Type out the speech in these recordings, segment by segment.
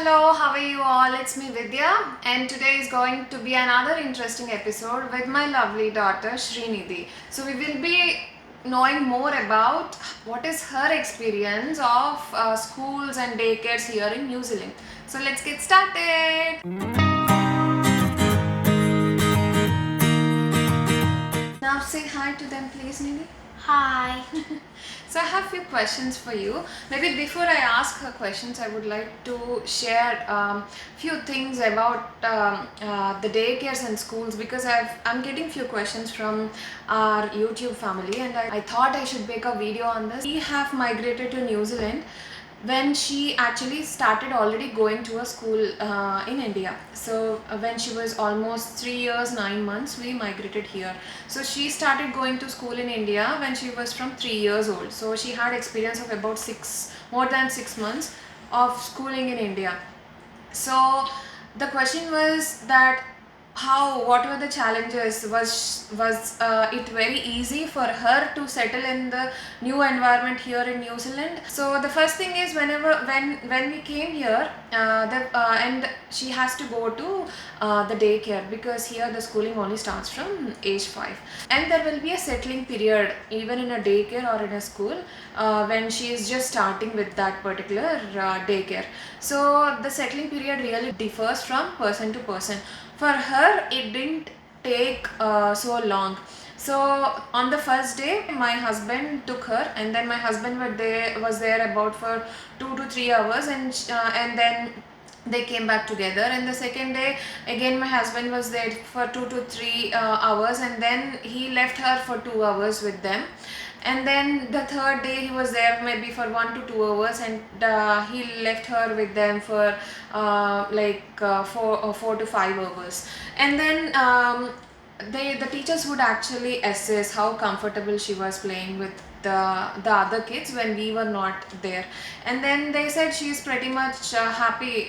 Hello, how are you all? It's me Vidya, and today is going to be another interesting episode with my lovely daughter Srinidhi. So we will be knowing more about what is her experience of schools and daycares here in New Zealand. So let's get started. Now say hi to them, please, Nidhi. Hi. So I have few questions for you. Maybe before I ask her questions, I would like to share few things about the daycares and schools, because I'm getting few questions from our YouTube family, and I thought I should make a video on this. We have migrated to New Zealand when she actually started already going to a school in India. So when she was almost 3 years 9 months, we migrated here. So she started going to school in India when she was from 3 years old. So she had experience of about more than 6 months of schooling in India. So the question was that what were the challenges? Was it very easy for her to settle in the new environment here in New Zealand? So the first thing is, when we came here, and she has to go to the daycare, because here the schooling only starts from age 5, and there will be a settling period even in a daycare or in a school when she is just starting with that particular daycare. So the settling period really differs from person to person. For her, it didn't take so long. So on the first day, my husband took her, and then my husband was there about for 2 to 3 hours, and then they came back together. And the second day again, my husband was there for 2 to 3 hours, and then he left her for 2 hours with them. And then the third day he was there maybe for 1 to 2 hours, and he left her with them for 4 to 5 hours. And then the teachers would actually assess how comfortable she was playing with the other kids when we were not there. And then they said she is pretty much happy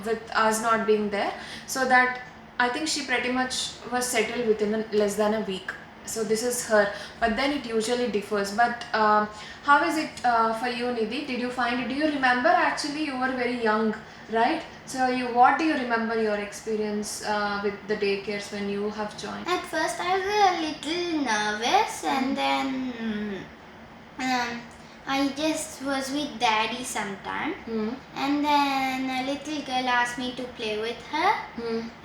with us not being there, so that I think she pretty much was settled within less than a week. So this is her, but then it usually differs. But how is it for you, Nidhi? Did you find it? Do you remember, actually you were very young, right? So what do you remember your experience with the daycares when you have joined? At first I was a little nervous, and then I just was with daddy sometime, and then a little girl asked me to play with her,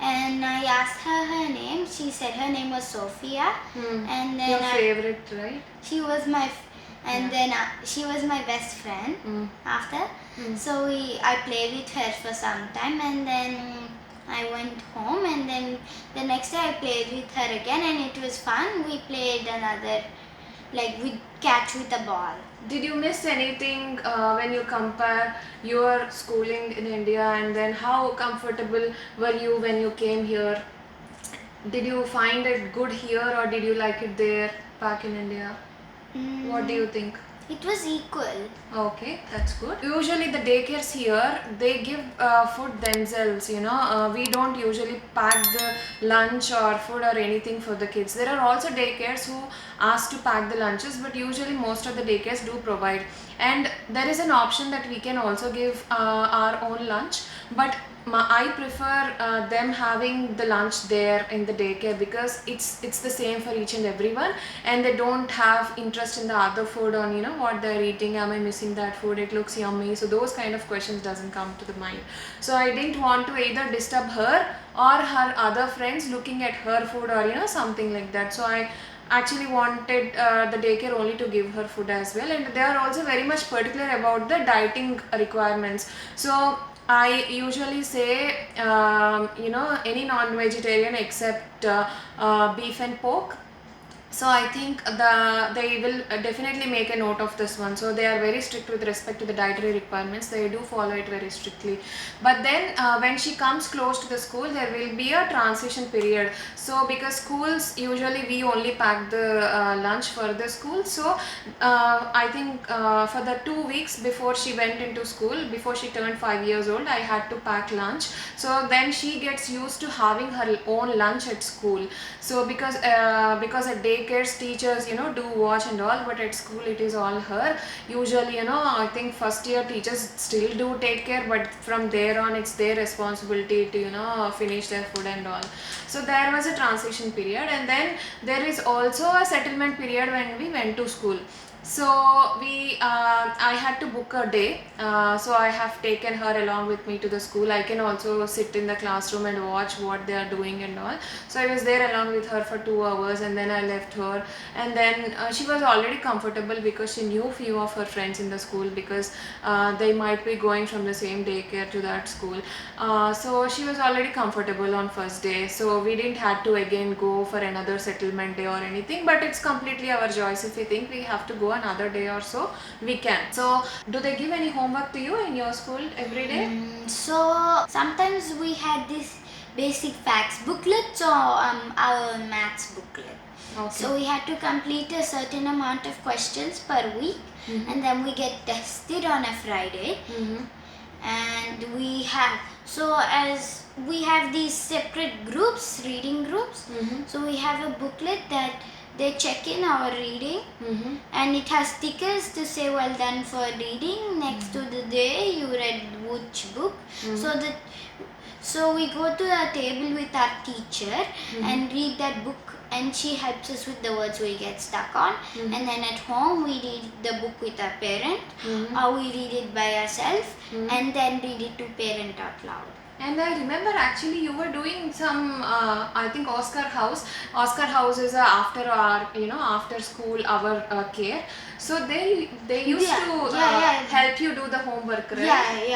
and I asked her name. She said her name was Sophia, and then Your favorite, right? she was then she was my best friend after. So I played with her for some time, and then I went home, and then the next day I played with her again, and it was fun. We played another, we catch with a ball. Did you miss anything when you compare your schooling in India, and then how comfortable were you when you came here? Did you find it good here, or did you like it there back in India? What do you think? It was equal. Okay, that's good. Usually the daycares here, they give food themselves, we don't usually pack the lunch or food or anything for the kids. There are also daycares who ask to pack the lunches, but usually most of the daycares do provide. And there is an option that we can also give our own lunch, but I prefer them having the lunch there in the daycare, because it's the same for each and everyone, and they don't have interest in the other food on what they're eating. Am I missing that food? It looks yummy. So those kind of questions doesn't come to the mind. So I didn't want to either disturb her or her other friends looking at her food, or something like that. So I actually wanted the daycare only to give her food as well, and they are also very much particular about the dieting requirements. So I usually say, any non-vegetarian except beef and pork. So I think they will definitely make a note of this one. So they are very strict with respect to the dietary requirements. They do follow it very strictly. But then when she comes close to the school, there will be a transition period. So because schools, usually we only pack the lunch for the school. So I think for the 2 weeks before she went into school, before she turned 5 years old, I had to pack lunch. So then she gets used to having her own lunch at school. So because a day daycare's teachers, do watch and all, but at school it is all her. Usually, I think first year teachers still do take care, but from there on it's their responsibility to, finish their food and all. So there was a transition period, and then there is also a settlement period when we went to school. So I had to book a day, so I have taken her along with me to the school. I can also sit in the classroom and watch what they are doing and all. So I was there along with her for 2 hours, and then I left her. And then she was already comfortable because she knew few of her friends in the school, because they might be going from the same daycare to that school. So she was already comfortable on first day, so we didn't have to again go for another settlement day or anything. But it's completely our choice. If we think we have to go another day or so, we can. So do they give any homework to you in your school every day? So sometimes we had this basic facts booklet or our maths booklet. Okay. So we had to complete a certain amount of questions per week, and then we get tested on a Friday. And we have, so as we have these separate groups, reading groups, so we have a booklet that they check in our reading, and it has stickers to say well done for reading next to the day you read which book. So we go to the table with our teacher and read that book, and she helps us with the words we get stuck on. And then at home we read the book with our parent, or we read it by ourselves, and then read it to parent out loud. And I remember actually you were doing some, I think Oscar House. Oscar House is after our, after school hour care. So they used to help you do the homework, right?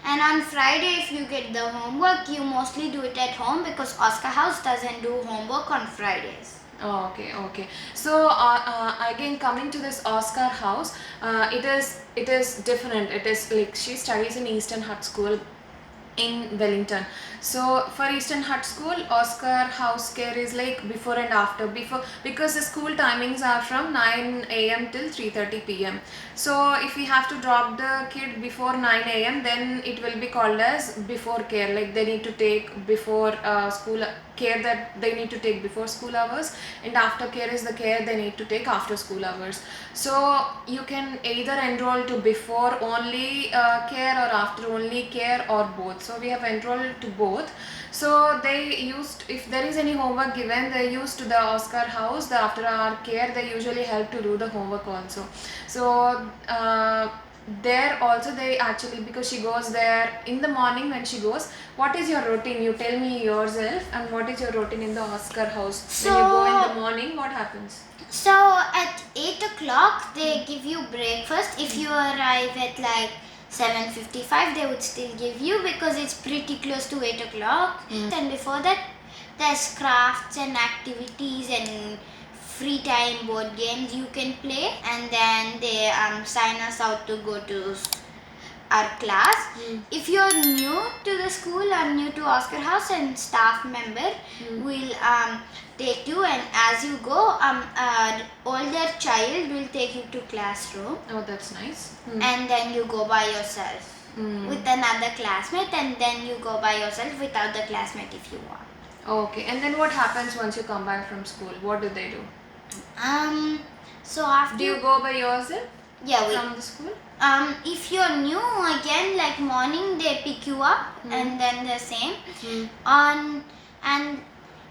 And on Friday, if you get the homework, you mostly do it at home, because Oscar House doesn't do homework on Fridays. Oh, okay. So again, coming to this Oscar House, it is different. It is like she studies in Eastern Hut School in Wellington. So for Eastern Hut School, Oscar House care is like before and after. Because the school timings are from 9 a.m. till 3:30 p.m. So if we have to drop the kid before 9 a.m., then it will be called as before care. Like they need to take before school care that they need to take before school hours, and after care is the care they need to take after school hours. So you can either enroll to before only care or after only care, or both. So we have enrolled to both. So they used, if there is any homework given, they used to the Oscar House, the after our care, they usually help to do the homework also. So there also they actually, because she goes there in the morning when she goes. What is your routine? You tell me yourself, and what is your routine in the Oscar House? When you go in the morning, what happens? So at 8 o'clock they give you breakfast. If you arrive at like 7:55, they would still give you, because it's pretty close to 8 o'clock. And before that, there's crafts and activities and free time board games you can play. And then they sign us out to go to our class. If you're new to the school or new to Oscar House, and staff member will take you, and as you go, older child will take you to classroom. Oh, that's nice. And then you go by yourself with another classmate, and then you go by yourself without the classmate if you want. Okay, and then what happens once you come back from school? What do they do? So after Do you go by yourself? Yeah, from the school? If you're new, again, like morning they pick you up, and then the same. And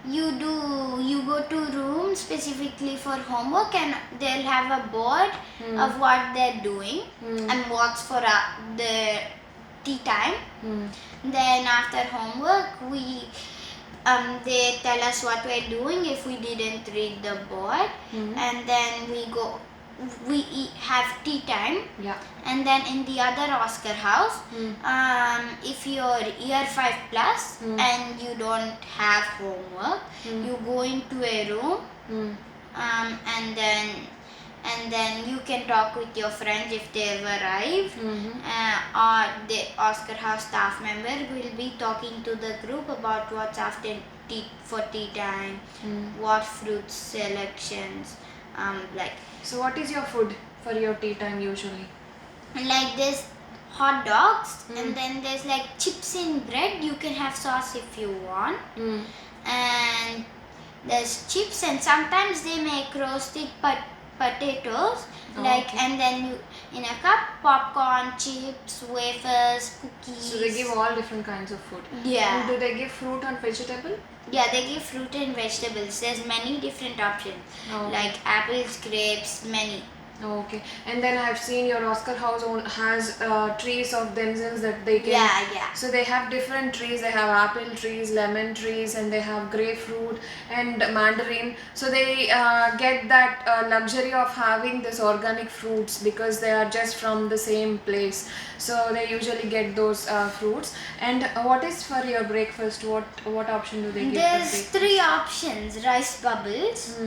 you go to room specifically for homework, and they'll have a board of what they're doing and what's for the tea time. Then after homework, they tell us what we're doing if we didn't read the board, and then we have tea time. And then in the other Oscar House, if you're year 5 plus and you don't have homework, you go into a room, and then you can talk with your friends if they've arrived, or the Oscar House staff member will be talking to the group about what's after tea time, what fruit selections, So what is your food for your tea time usually? Like there's hot dogs, and then there's like chips in bread. You can have sauce if you want, and there's chips, and sometimes they make roasted potatoes, and then you in a cup, popcorn, chips, wafers, cookies. So they give all different kinds of food. Yeah. And do they give fruit and vegetable? Yeah, they give fruit and vegetables. There's many different options, like apples, grapes, many. Okay, and then I've seen your Oscar house has trees of themselves that they can. Yeah. So they have different trees. They have apple trees, lemon trees, and they have grapefruit and mandarin. So they get that luxury of having this organic fruits because they are just from the same place. So they usually get those fruits. And what is for your breakfast? What option do they give? There's 3 options: rice bubbles,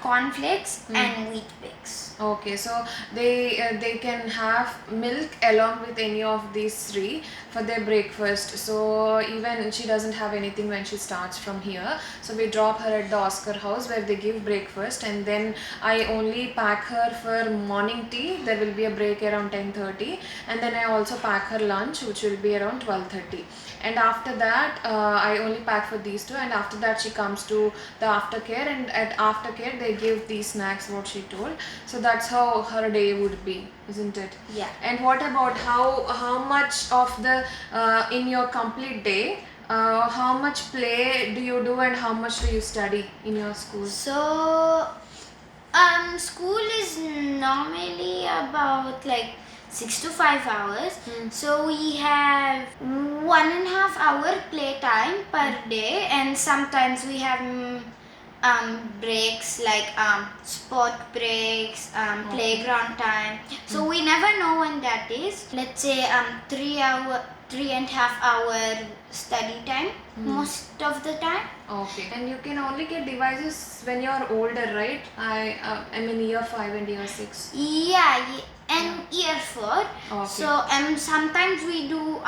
cornflakes, and wheat bix. Okay, so they can have milk along with any of these 3 for their breakfast. So even she doesn't have anything when she starts from here. So we drop her at the Oscar house where they give breakfast, and then I only pack her for morning tea. There will be a break around 10:30, and then I also pack her lunch, which will be around 12:30. And after that I only pack for these 2, and after that she comes to the aftercare, and at aftercare they give these snacks what she told. So that's how her day would be, isn't it? Yeah. And what about how much of the in your complete day how much play do you do and how much do you study in your school? So school is normally about like 6 to 5 hours. So we have 1.5 hour play time per day, and sometimes we have breaks like sport breaks, playground time. So we never know when that is. Let's say 3.5 hour study time most of the time. Okay, and you can only get devices when you're older, right? I mean year 5 and year 6. Yeah, and year 4. Okay. So sometimes we do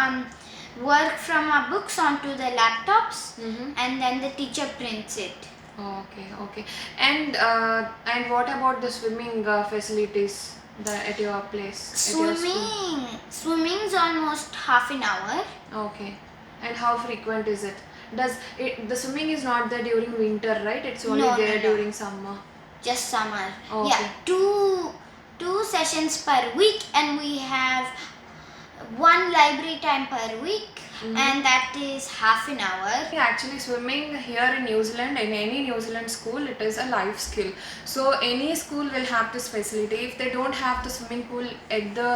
work from our books onto the laptops, and then the teacher prints it. Okay. And what about the swimming facilities at your place? At your school? Swimming's almost half an hour. Okay. And how frequent is it? The swimming is not there during winter, right? It's only there during summer. Just summer. Okay. Yeah, two sessions per week, and we have 1 library time per week, and that is half an hour. Actually, swimming here in New Zealand, in any New Zealand school, it is a life skill. So any school will have this facility. If they don't have the swimming pool at the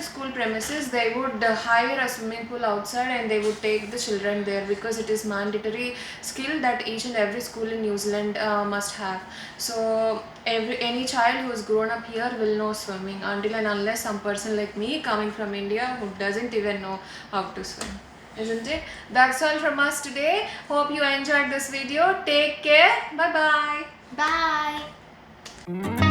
school premises, they would hire a swimming pool outside and they would take the children there, because it is mandatory skill that each and every school in New Zealand must have. So any child who is grown up here will know swimming, until and unless some person like me coming from India who doesn't even know how to swim, isn't it? That's all from us today. Hope you enjoyed this video. Take care. Bye bye. Bye.